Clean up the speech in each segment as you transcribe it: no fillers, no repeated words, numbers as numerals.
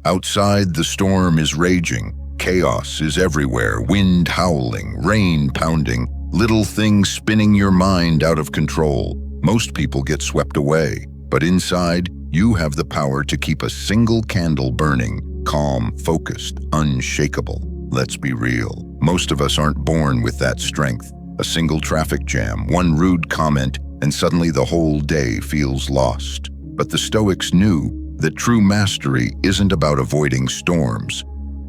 Outside, the storm is raging. Chaos is everywhere, wind howling, rain pounding, little things spinning your mind out of control. Most people get swept away, but inside, you have the power to keep a single candle burning, calm, focused, unshakable. Let's be real. Most of us aren't born with that strength. A single traffic jam, one rude comment, and suddenly the whole day feels lost. But the Stoics knew that true mastery isn't about avoiding storms.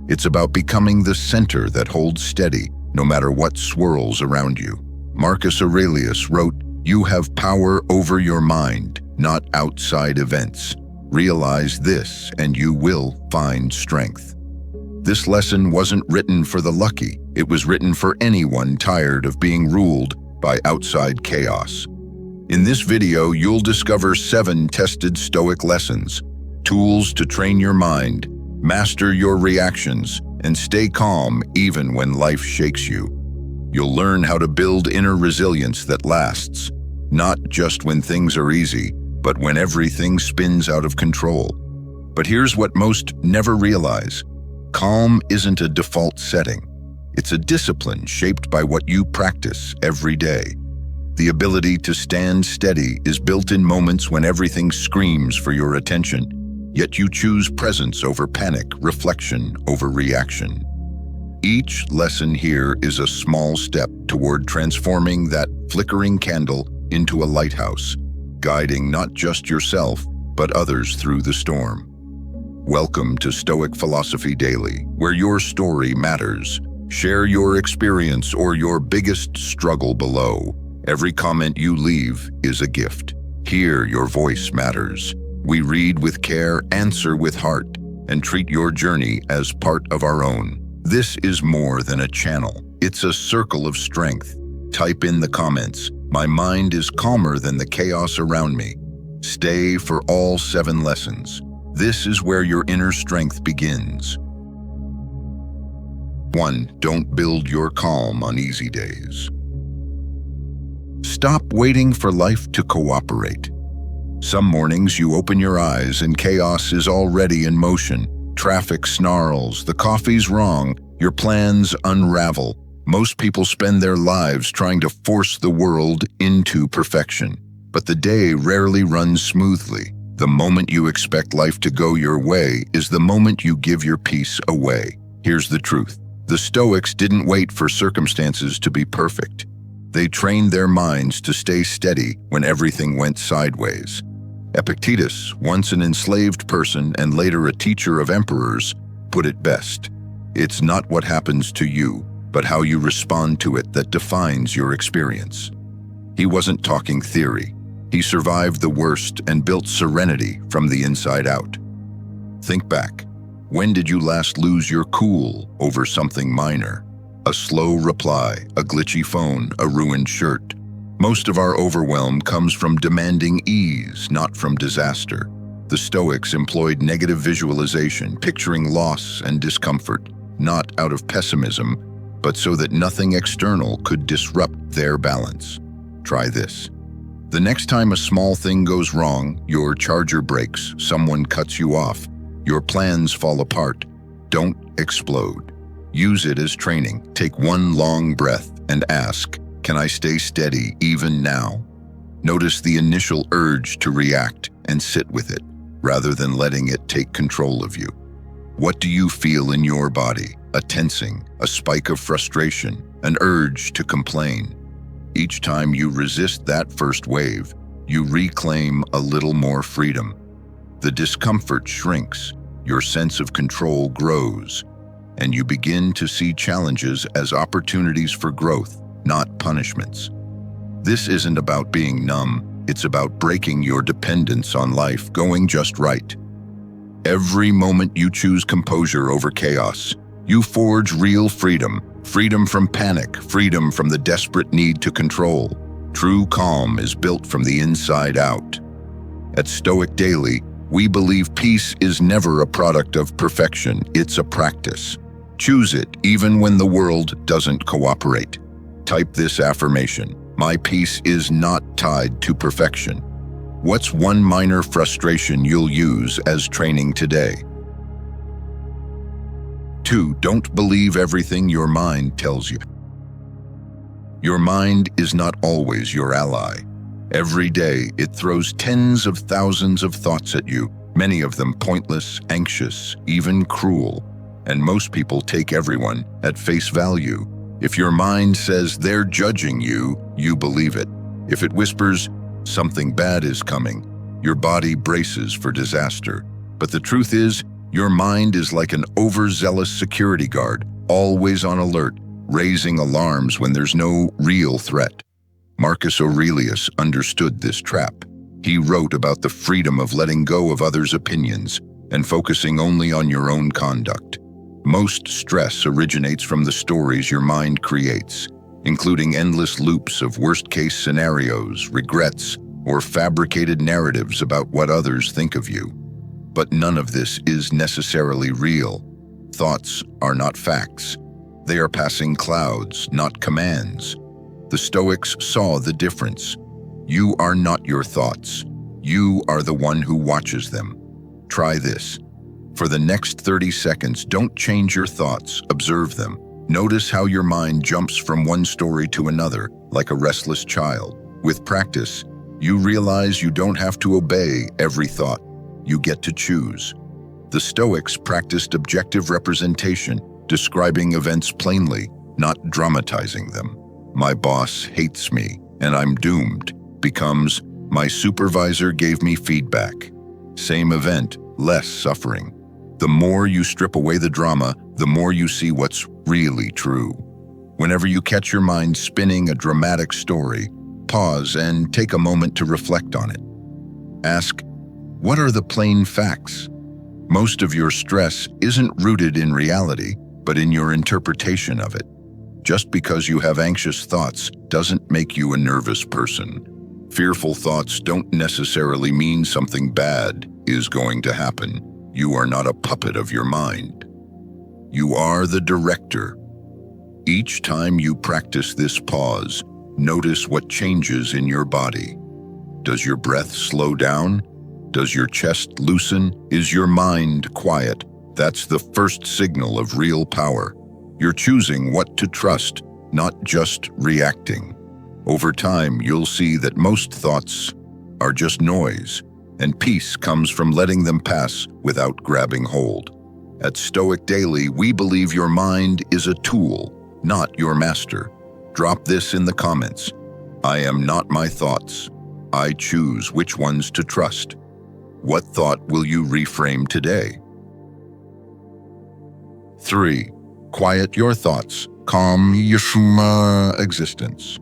It's about becoming the center that holds steady, no matter what swirls around you. Marcus Aurelius wrote, "You have power over your mind, not outside events. Realize this, and you will find strength." This lesson wasn't written for the lucky. It was written for anyone tired of being ruled by outside chaos. In this video, you'll discover 7 tested Stoic lessons, tools to train your mind, master your reactions, and stay calm even when life shakes you. You'll learn how to build inner resilience that lasts, not just when things are easy, but when everything spins out of control. But here's what most never realize. Calm isn't a default setting. It's a discipline shaped by what you practice every day. The ability to stand steady is built in moments when everything screams for your attention, yet you choose presence over panic, reflection over reaction. Each lesson here is a small step toward transforming that flickering candle into a lighthouse, guiding not just yourself, but others through the storm. Welcome to Stoic Philosophy Daily, where your story matters. Share your experience or your biggest struggle below. Every comment you leave is a gift. Here, your voice matters. We read with care, answer with heart, and treat your journey as part of our own. This is more than a channel. It's a circle of strength. Type in the comments, "My mind is calmer than the chaos around me." Stay for all 7 lessons. This is where your inner strength begins. 1. Don't build your calm on easy days. Stop waiting for life to cooperate. Some mornings you open your eyes and chaos is already in motion. Traffic snarls, the coffee's wrong, your plans unravel. Most people spend their lives trying to force the world into perfection. But the day rarely runs smoothly. The moment you expect life to go your way is the moment you give your peace away. Here's the truth. The Stoics didn't wait for circumstances to be perfect. They trained their minds to stay steady when everything went sideways. Epictetus, once an enslaved person and later a teacher of emperors, put it best. It's not what happens to you, but how you respond to it that defines your experience. He wasn't talking theory. He survived the worst and built serenity from the inside out. Think back. When did you last lose your cool over something minor? A slow reply, a glitchy phone, a ruined shirt. Most of our overwhelm comes from demanding ease, not from disaster. The Stoics employed negative visualization, picturing loss and discomfort, not out of pessimism, but so that nothing external could disrupt their balance. Try this. The next time a small thing goes wrong, your charger breaks, someone cuts you off, your plans fall apart, don't explode. Use it as training. Take one long breath and ask, "Can I stay steady even now?" Notice the initial urge to react and sit with it, rather than letting it take control of you. What do you feel in your body? A tensing, a spike of frustration, an urge to complain. Each time you resist that first wave, you reclaim a little more freedom. The discomfort shrinks, your sense of control grows, and you begin to see challenges as opportunities for growth, not punishments. This isn't about being numb, it's about breaking your dependence on life going just right. Every moment you choose composure over chaos, you forge real freedom, freedom from panic, freedom from the desperate need to control. True calm is built from the inside out. At Stoic Daily, we believe peace is never a product of perfection, it's a practice. Choose it even when the world doesn't cooperate. Type this affirmation: "My peace is not tied to perfection." What's one minor frustration you'll use as training today? 2. Don't believe everything your mind tells you. Your mind is not always your ally. Every day, it throws tens of thousands of thoughts at you, many of them pointless, anxious, even cruel. And most people take everyone at face value. If your mind says they're judging you, you believe it. If it whispers, something bad is coming, your body braces for disaster. But the truth is, your mind is like an overzealous security guard, always on alert, raising alarms when there's no real threat. Marcus Aurelius understood this trap. He wrote about the freedom of letting go of others' opinions and focusing only on your own conduct. Most stress originates from the stories your mind creates, including endless loops of worst-case scenarios, regrets, or fabricated narratives about what others think of you. But none of this is necessarily real. Thoughts are not facts. They are passing clouds, not commands. The Stoics saw the difference. You are not your thoughts. You are the one who watches them. Try this. For the next 30 seconds, don't change your thoughts, observe them. Notice how your mind jumps from one story to another, like a restless child. With practice, you realize you don't have to obey every thought. You get to choose. The Stoics practiced objective representation, describing events plainly, not dramatizing them. My boss hates me, and I'm doomed, becomes, my supervisor gave me feedback. Same event, less suffering. The more you strip away the drama, the more you see what's really true. Whenever you catch your mind spinning a dramatic story, pause and take a moment to reflect on it. Ask, what are the plain facts? Most of your stress isn't rooted in reality, but in your interpretation of it. Just because you have anxious thoughts doesn't make you a nervous person. Fearful thoughts don't necessarily mean something bad is going to happen. You are not a puppet of your mind. You are the director. Each time you practice this pause, notice what changes in your body. Does your breath slow down? Does your chest loosen? Is your mind quiet? That's the first signal of real power. You're choosing what to trust, not just reacting. Over time, you'll see that most thoughts are just noise, and peace comes from letting them pass without grabbing hold. At Stoic Daily, we believe your mind is a tool, not your master. Drop this in the comments. I am not my thoughts. I choose which ones to trust. What thought will you reframe today? 3. Quiet your thoughts. Calm your existence.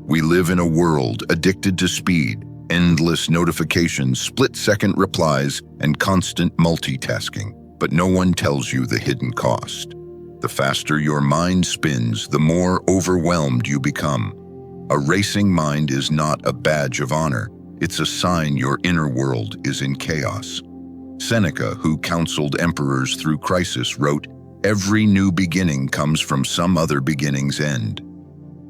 We live in a world addicted to speed, endless notifications, split-second replies, and constant multitasking. But no one tells you the hidden cost. The faster your mind spins, the more overwhelmed you become. A racing mind is not a badge of honor. It's a sign your inner world is in chaos. Seneca, who counseled emperors through crisis, wrote, "Every new beginning comes from some other beginning's end."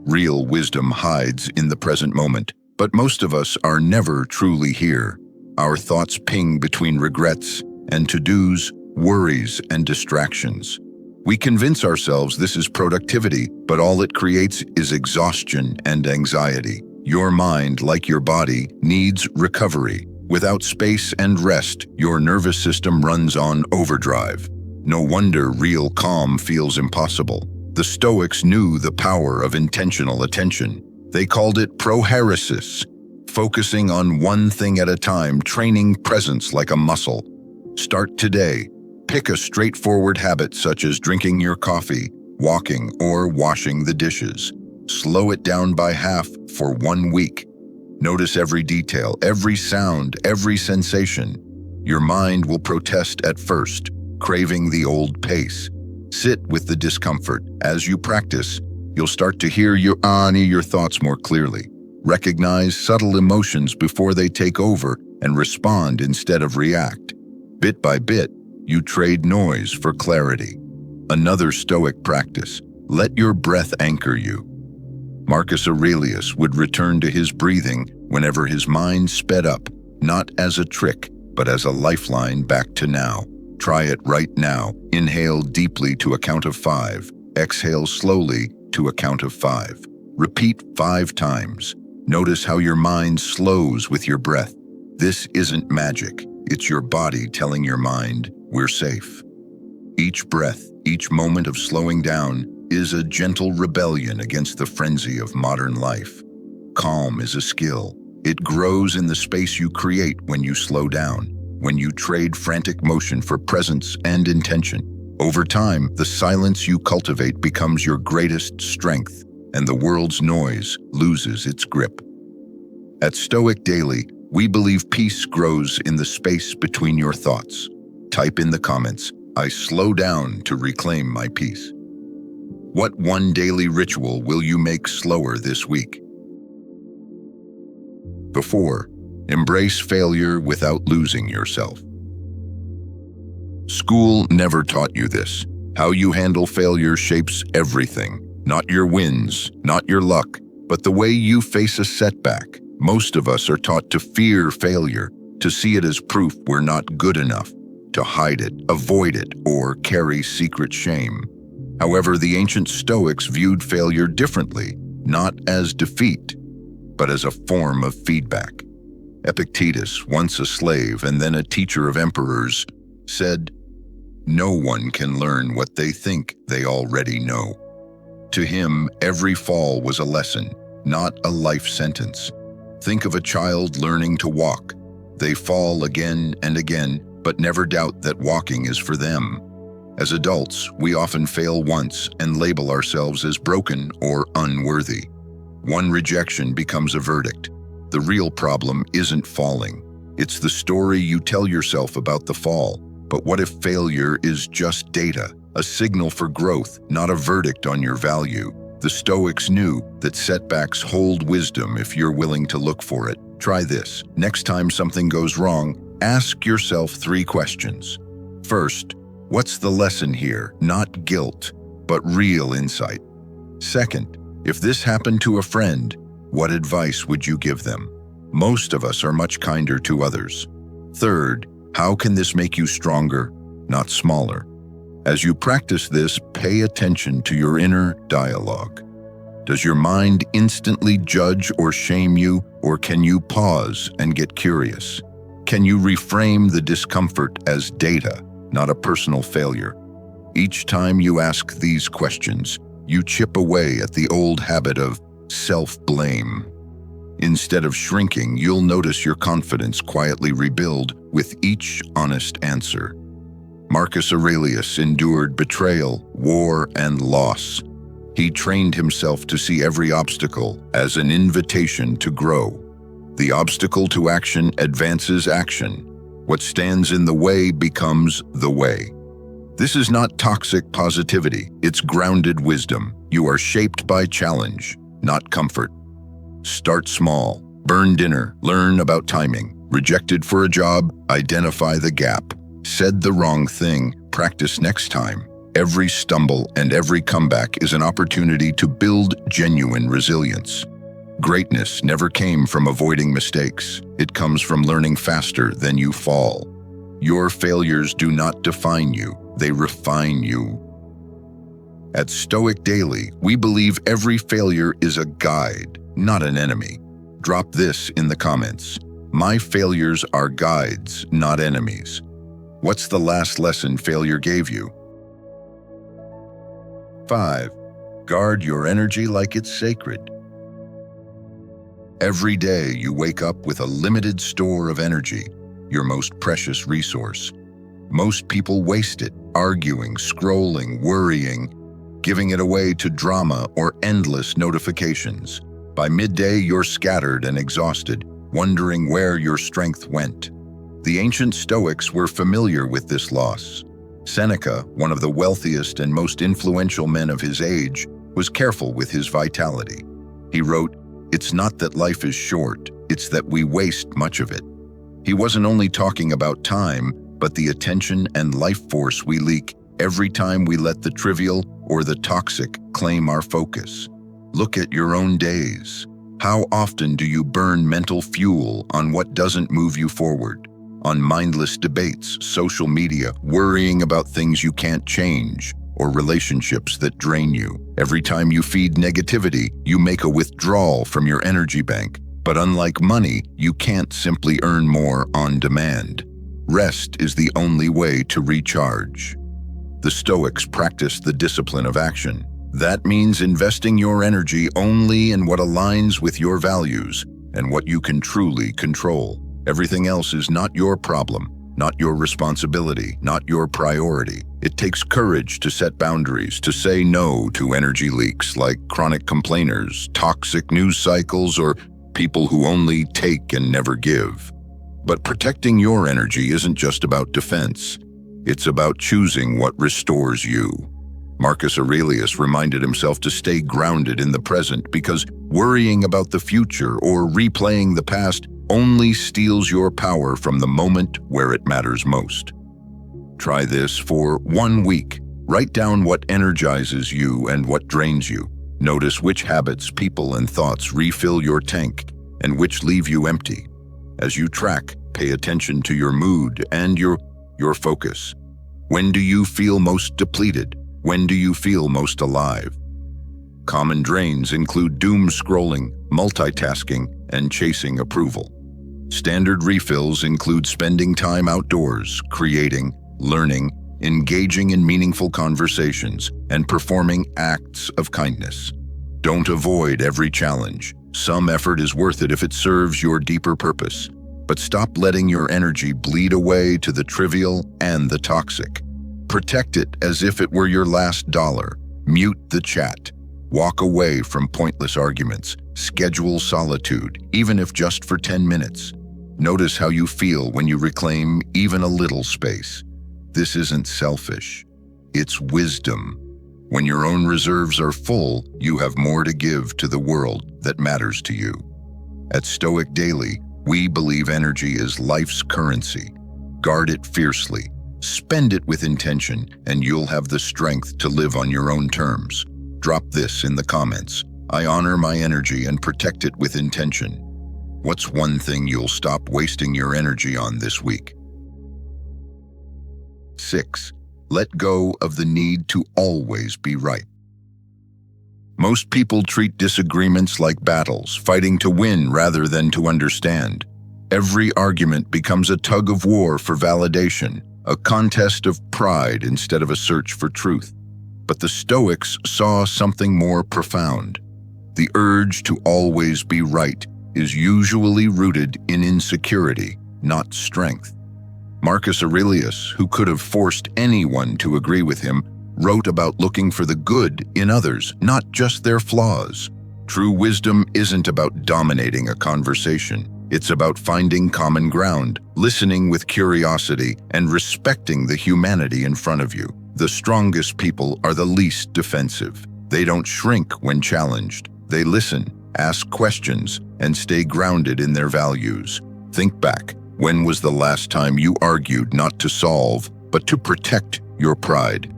Real wisdom hides in the present moment, but most of us are never truly here. Our thoughts ping between regrets and to-dos, worries and distractions. We convince ourselves this is productivity, but all it creates is exhaustion and anxiety. Your mind, like your body, needs recovery. Without space and rest, your nervous system runs on overdrive. No wonder real calm feels impossible. The Stoics knew the power of intentional attention. They called it prohairesis, focusing on one thing at a time, training presence like a muscle. Start today. Pick a straightforward habit such as drinking your coffee, walking, or washing the dishes. Slow it down by half for 1 week. Notice every detail, every sound, every sensation. Your mind will protest at first, craving the old pace. Sit with the discomfort. As you practice, you'll start to hear your thoughts more clearly. Recognize subtle emotions before they take over and respond instead of react. Bit by bit, you trade noise for clarity. Another Stoic practice, let your breath anchor you. Marcus Aurelius would return to his breathing whenever his mind sped up, not as a trick, but as a lifeline back to now. Try it right now. Inhale deeply to a count of 5. Exhale slowly to a count of 5. Repeat 5 times. Notice how your mind slows with your breath. This isn't magic. It's your body telling your mind, we're safe. Each breath, each moment of slowing down is a gentle rebellion against the frenzy of modern life. Calm is a skill. It grows in the space you create when you slow down, when you trade frantic motion for presence and intention. Over time, the silence you cultivate becomes your greatest strength, and the world's noise loses its grip. At Stoic Daily, we believe peace grows in the space between your thoughts. Type in the comments, I slow down to reclaim my peace. What one daily ritual will you make slower this week? 4. Embrace failure without losing yourself. School never taught you this. How you handle failure shapes everything. Not your wins, not your luck, but the way you face a setback. Most of us are taught to fear failure, to see it as proof we're not good enough, to hide it, avoid it, or carry secret shame. However, the ancient Stoics viewed failure differently, not as defeat, but as a form of feedback. Epictetus, once a slave and then a teacher of emperors, said, "No one can learn what they think they already know." To him, every fall was a lesson, not a life sentence. Think of a child learning to walk. They fall again and again, but never doubt that walking is for them. As adults, we often fail once and label ourselves as broken or unworthy. One rejection becomes a verdict. The real problem isn't falling. It's the story you tell yourself about the fall. But what if failure is just data, a signal for growth, not a verdict on your value? The Stoics knew that setbacks hold wisdom if you're willing to look for it. Try this. Next time something goes wrong, ask yourself 3 questions. First, what's the lesson here? Not guilt, but real insight. Second, if this happened to a friend, what advice would you give them? Most of us are much kinder to others. Third, how can this make you stronger, not smaller? As you practice this, pay attention to your inner dialogue. Does your mind instantly judge or shame you, or can you pause and get curious? Can you reframe the discomfort as data, not a personal failure? Each time you ask these questions, you chip away at the old habit of self-blame. Instead of shrinking, you'll notice your confidence quietly rebuild with each honest answer. Marcus Aurelius endured betrayal, war, and loss. He trained himself to see every obstacle as an invitation to grow. The obstacle to action advances action. What stands in the way becomes the way. This is not toxic positivity, it's grounded wisdom. You are shaped by challenge, not comfort. Start small, burn dinner, learn about timing. Rejected for a job, identify the gap. Said the wrong thing, practice next time. Every stumble and every comeback is an opportunity to build genuine resilience. Greatness never came from avoiding mistakes. It comes from learning faster than you fall. Your failures do not define you, they refine you. At Stoic Daily, we believe every failure is a guide, not an enemy. Drop this in the comments. My failures are guides, not enemies. What's the last lesson failure gave you? 5. Guard your energy like it's sacred. Every day you wake up with a limited store of energy, your most precious resource. Most people waste it, arguing, scrolling, worrying, giving it away to drama or endless notifications. By midday, you're scattered and exhausted, wondering where your strength went. The ancient Stoics were familiar with this loss. Seneca, one of the wealthiest and most influential men of his age, was careful with his vitality. He wrote, "It's not that life is short, it's that we waste much of it." He wasn't only talking about time, but the attention and life force we leak every time we let the trivial or the toxic claim our focus. Look at your own days. How often do you burn mental fuel on what doesn't move you forward? on mindless debates, social media, worrying about things you can't change, or relationships that drain you. Every time you feed negativity, you make a withdrawal from your energy bank. But unlike money, you can't simply earn more on demand. Rest is the only way to recharge. The Stoics practice the discipline of action. That means investing your energy only in what aligns with your values and what you can truly control. Everything else is not your problem, not your responsibility, not your priority. It takes courage to set boundaries, to say no to energy leaks like chronic complainers, toxic news cycles, or people who only take and never give. But protecting your energy isn't just about defense. It's about choosing what restores you. Marcus Aurelius reminded himself to stay grounded in the present because worrying about the future or replaying the past only steals your power from the moment where it matters most. Try this for 1 week. Write down what energizes you and what drains you. Notice which habits, people, and thoughts refill your tank and which leave you empty. As you track, pay attention to your mood and your focus. When do you feel most depleted? When do you feel most alive? Common drains include doom scrolling, multitasking, and chasing approval. Standard refills include spending time outdoors, creating, learning, engaging in meaningful conversations, and performing acts of kindness. Don't avoid every challenge. Some effort is worth it if it serves your deeper purpose. But stop letting your energy bleed away to the trivial and the toxic. Protect it as if it were your last dollar. Mute the chat. Walk away from pointless arguments. Schedule solitude, even if just for 10 minutes. Notice how you feel when you reclaim even a little space. This isn't selfish. It's wisdom. When your own reserves are full, you have more to give to the world that matters to you. At Stoic Daily, we believe energy is life's currency. Guard it fiercely. Spend it with intention, and you'll have the strength to live on your own terms. Drop this in the comments. I honor my energy and protect it with intention. What's one thing you'll stop wasting your energy on this week? 6. Let go of the need to always be right. Most people treat disagreements like battles, fighting to win rather than to understand. Every argument becomes a tug of war for validation, a contest of pride instead of a search for truth. But the Stoics saw something more profound. The urge to always be right is usually rooted in insecurity, not strength. Marcus Aurelius, who could have forced anyone to agree with him, wrote about looking for the good in others, not just their flaws. True wisdom isn't about dominating a conversation. It's about finding common ground, listening with curiosity, and respecting the humanity in front of you. The strongest people are the least defensive. They don't shrink when challenged. They listen, ask questions, and stay grounded in their values. Think back. When was the last time you argued not to solve, but to protect your pride?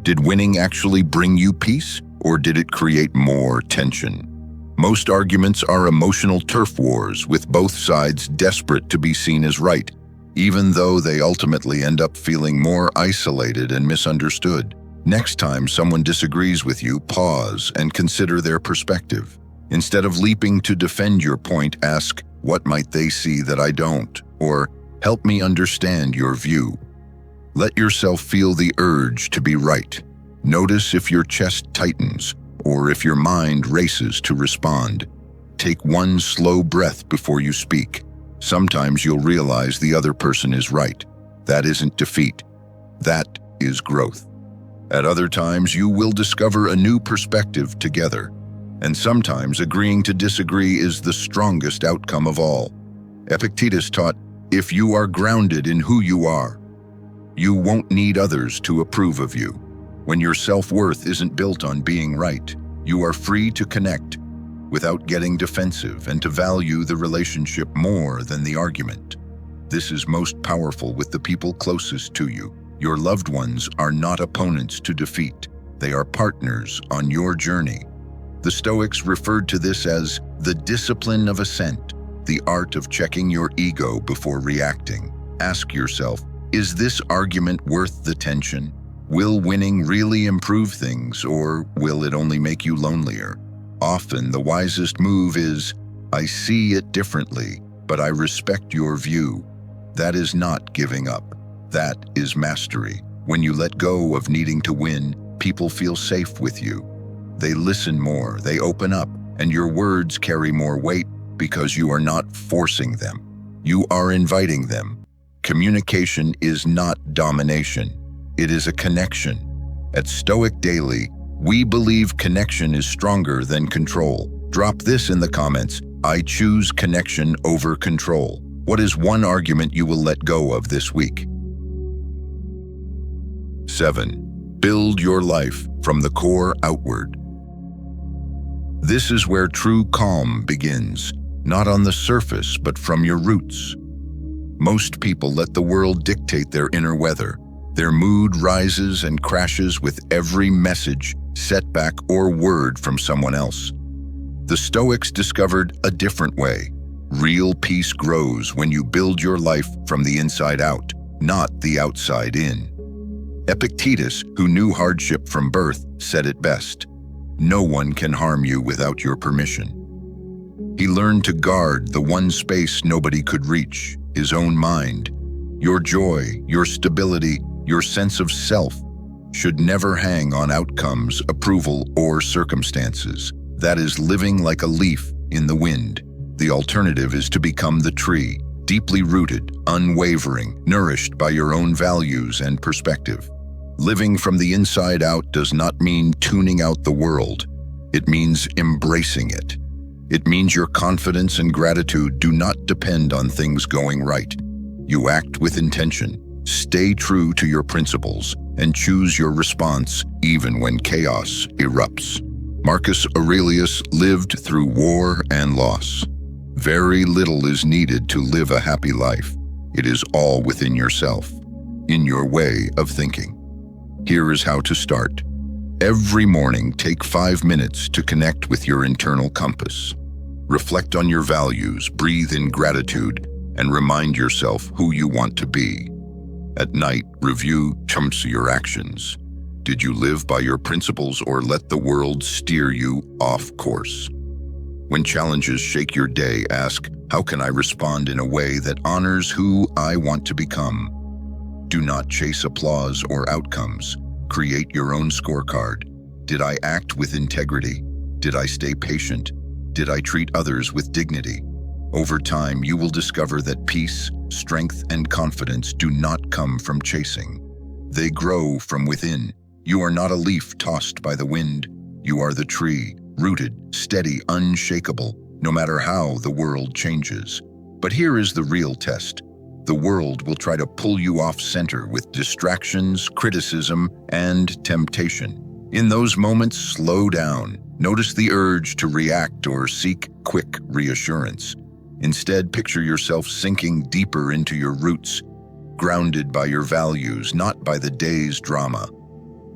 Did winning actually bring you peace, or did it create more tension? Most arguments are emotional turf wars, with both sides desperate to be seen as right, even though they ultimately end up feeling more isolated and misunderstood. Next time someone disagrees with you, pause and consider their perspective. Instead of leaping to defend your point, ask, what might they see that I don't? Or, help me understand your view. Let yourself feel the urge to be right. Notice if your chest tightens or if your mind races to respond. Take one slow breath before you speak. Sometimes you'll realize the other person is right. That isn't defeat. That is growth. At other times, you will discover a new perspective together. And sometimes agreeing to disagree is the strongest outcome of all. Epictetus taught, if you are grounded in who you are, you won't need others to approve of you. When your self-worth isn't built on being right, you are free to connect without getting defensive and to value the relationship more than the argument. This is most powerful with the people closest to you. Your loved ones are not opponents to defeat. They are partners on your journey. The Stoics referred to this as the discipline of assent, the art of checking your ego before reacting. Ask yourself, is this argument worth the tension? Will winning really improve things, or will it only make you lonelier? Often, the wisest move is, I see it differently, but I respect your view. That is not giving up. That is mastery. When you let go of needing to win, people feel safe with you. They listen more, they open up, and your words carry more weight because you are not forcing them. You are inviting them. Communication is not domination. It is a connection. At Stoic Daily, we believe connection is stronger than control. Drop this in the comments. I choose connection over control. What is one argument you will let go of this week? 7. Build your life from the core outward. This is where true calm begins, not on the surface, but from your roots. Most people let the world dictate their inner weather. Their mood rises and crashes with every message, setback, or word from someone else. The Stoics discovered a different way. Real peace grows when you build your life from the inside out, not the outside in. Epictetus, who knew hardship from birth, said it best. No one can harm you without your permission. He learned to guard the one space nobody could reach, his own mind. Your joy, your stability, your sense of self should never hang on outcomes, approval, or circumstances. That is living like a leaf in the wind. The alternative is to become the tree, deeply rooted, unwavering, nourished by your own values and perspective. Living from the inside out does not mean tuning out the world. It means embracing it. It means your confidence and gratitude do not depend on things going right. You act with intention, stay true to your principles, and choose your response even when chaos erupts. Marcus Aurelius lived through war and loss. Very little is needed to live a happy life. It is all within yourself, in your way of thinking. Here is how to start. Every morning, take 5 minutes to connect with your internal compass. Reflect on your values, breathe in gratitude, and remind yourself who you want to be. At night, review your actions. Did you live by your principles or let the world steer you off course? When challenges shake your day, ask, how can I respond in a way that honors who I want to become? Do not chase applause or outcomes. Create your own scorecard. Did I act with integrity? Did I stay patient? Did I treat others with dignity? Over time, you will discover that peace, strength, and confidence do not come from chasing. They grow from within. You are not a leaf tossed by the wind. You are the tree, rooted, steady, unshakable, no matter how the world changes. But here is the real test. The world will try to pull you off center with distractions, criticism, and temptation. In those moments, slow down. Notice the urge to react or seek quick reassurance. Instead, picture yourself sinking deeper into your roots, grounded by your values, not by the day's drama.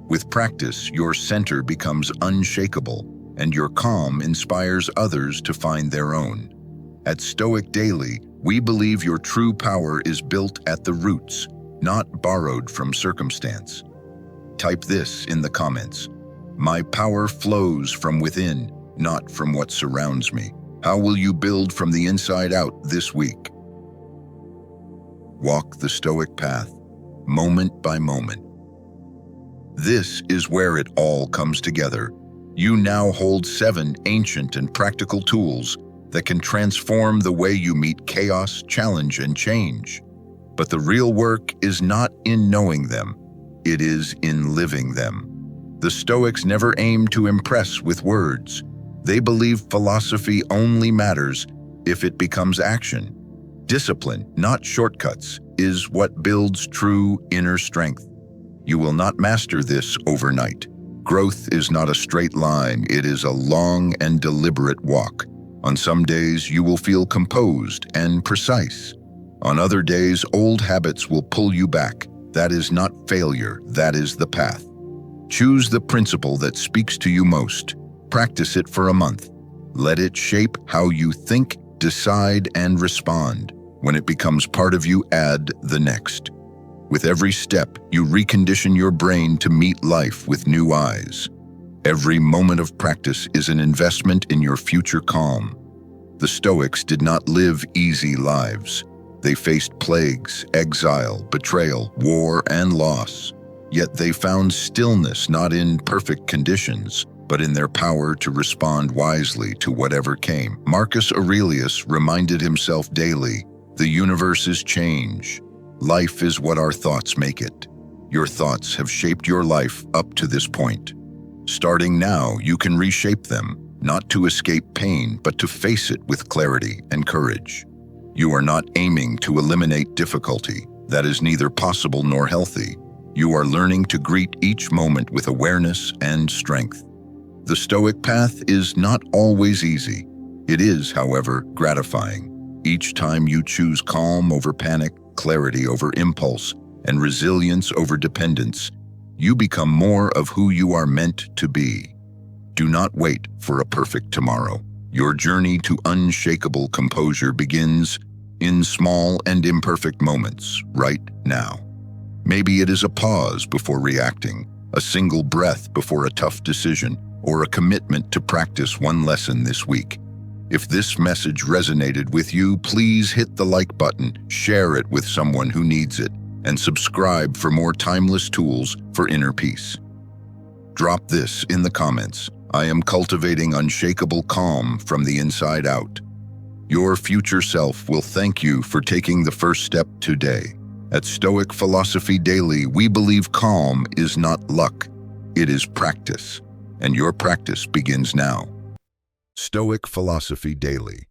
With practice, your center becomes unshakable, and your calm inspires others to find their own. At Stoic Daily, we believe your true power is built at the roots, not borrowed from circumstance. Type this in the comments. My power flows from within, not from what surrounds me. How will you build from the inside out this week? Walk the Stoic path, moment by moment. This is where it all comes together. You now hold 7 ancient and practical tools that can transform the way you meet chaos, challenge, and change. But the real work is not in knowing them, it is in living them. The Stoics never aimed to impress with words. They believe philosophy only matters if it becomes action. Discipline, not shortcuts, is what builds true inner strength. You will not master this overnight. Growth is not a straight line, it is a long and deliberate walk. On some days, you will feel composed and precise. On other days, old habits will pull you back. That is not failure, that is the path. Choose the principle that speaks to you most. Practice it for a month. Let it shape how you think, decide, and respond. When it becomes part of you, add the next. With every step, you recondition your brain to meet life with new eyes. Every moment of practice is an investment in your future calm. The Stoics did not live easy lives. They faced plagues, exile, betrayal, war, and loss. Yet they found stillness not in perfect conditions, but in their power to respond wisely to whatever came. Marcus Aurelius reminded himself daily, the universe is change. Life is what our thoughts make it. Your thoughts have shaped your life up to this point. Starting now, you can reshape them, not to escape pain, but to face it with clarity and courage. You are not aiming to eliminate difficulty. That is neither possible nor healthy. You are learning to greet each moment with awareness and strength. The Stoic path is not always easy. It is, however, gratifying. Each time you choose calm over panic, clarity over impulse, and resilience over dependence, you become more of who you are meant to be. Do not wait for a perfect tomorrow. Your journey to unshakable composure begins in small and imperfect moments, right now. Maybe it is a pause before reacting, a single breath before a tough decision, or a commitment to practice one lesson this week. If this message resonated with you, please hit the like button, share it with someone who needs it, and subscribe for more timeless tools for inner peace. Drop this in the comments. I am cultivating unshakable calm from the inside out. Your future self will thank you for taking the first step today. At Stoic Philosophy Daily, we believe calm is not luck, it is practice, and your practice begins now. Stoic Philosophy Daily.